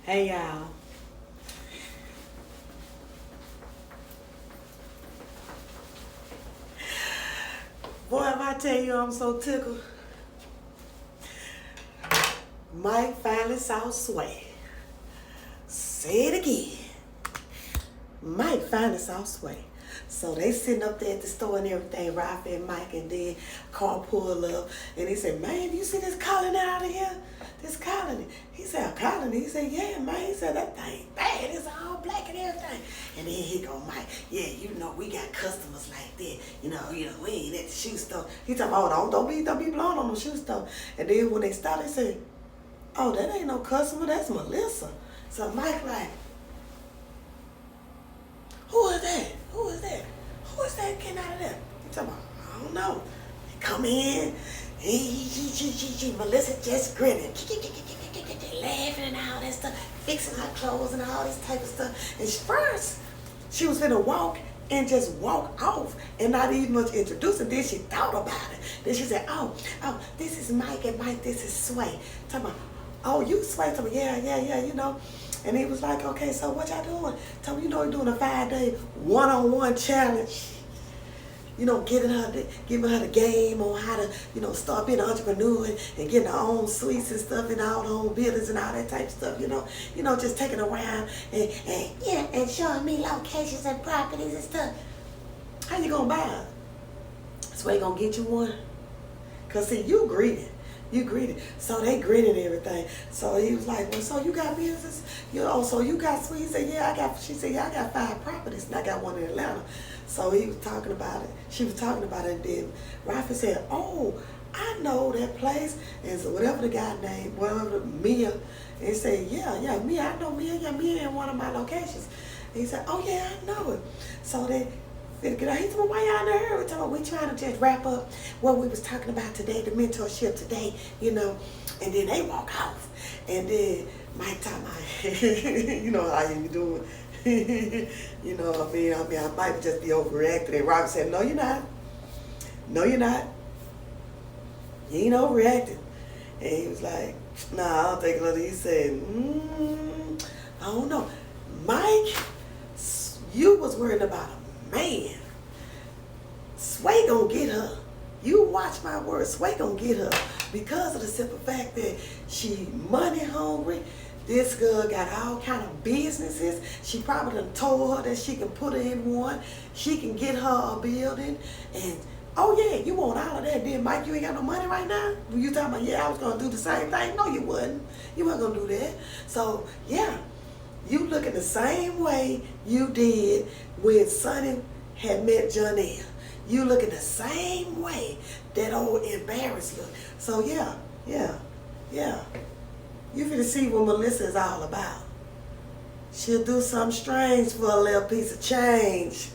Hey y'all. Boy, if I tell you I'm so tickled. Mike finally saw Sway. Say it again. Mike finally saw Sway. So they sitting up there at the store and everything, Ralph and Mike, and then car pull up and he said, "Man, do you see this colony out of here? This colony." He said, "A colony?" He said, "Yeah, man." He said, "That thing bad. It's all black and everything." And then he go, "Mike, yeah, you know, we got customers like that. We ain't at the shoe store." He talking about, "Oh, don't be blowing on the shoe store." And then when they started, they said, "Oh, that ain't no customer, that's Melissa." So Mike like, "Who is that? Who is that? Who is that getting out of there?" He talking about, "I don't know." He come in, Melissa just grinning, laughing and all that stuff, fixing her clothes and all this type of stuff. And first, she was gonna walk and just walk off and not even much introducing. Then she thought about it. Then she said, "Oh, this is Mike, and Mike, this is Sway." Talking about, "Oh, you Sway?" Talking about, yeah. And he was like, "Okay, so what y'all doing?" Tell me, we're doing a 5-day one-on-one challenge. Giving her the game on how to, start being an entrepreneur and getting her own suites and stuff and all her own buildings and all that type of stuff, just taking her around and showing me locations and properties and stuff. How you gonna buy her? Sway gonna get you one? Cause see, you greedy. You greedy. So they greedy and everything. So he was like, "Well, so you got business? So you got suites?" He said, "Yeah, I got." She said, "Yeah, I got 5 properties and I got one in Atlanta." So he was talking about it. She was talking about it, and then Rafi said, "Oh, I know that place." And so whatever the guy named, Mia, and he said, yeah, Mia, I know Mia. Yeah, Mia in one of my locations. And he said, "Oh yeah, I know it." So they get out. He said, "Well, why y'all in a hurry?" We trying to just wrap up what we was talking about today, the mentorship today, And then they walk off. And then Mike talking about, how you doing? I might just be overreacting. And Robert said, "No, you're not. No, you're not. You ain't overreacting." And he was like, "Nah, I don't think so." He said, "I don't know. Mike, you was worried about a man. Sway gonna get her. You watch my words. Sway gonna get her because of the simple fact that she money hungry. This girl got all kind of businesses. She probably done told her that she can put her in one. She can get her a building. And, oh yeah, you want all of that. Then Mike, you ain't got no money right now? You talking about, yeah, I was gonna do the same thing? No, you wouldn't. You weren't gonna do that. So, yeah, you looking the same way you did when Sonny had met Janelle. You looking the same way that old embarrassed look. So yeah. You finna see what Melissa is all about. She'll do something strange for a little piece of change.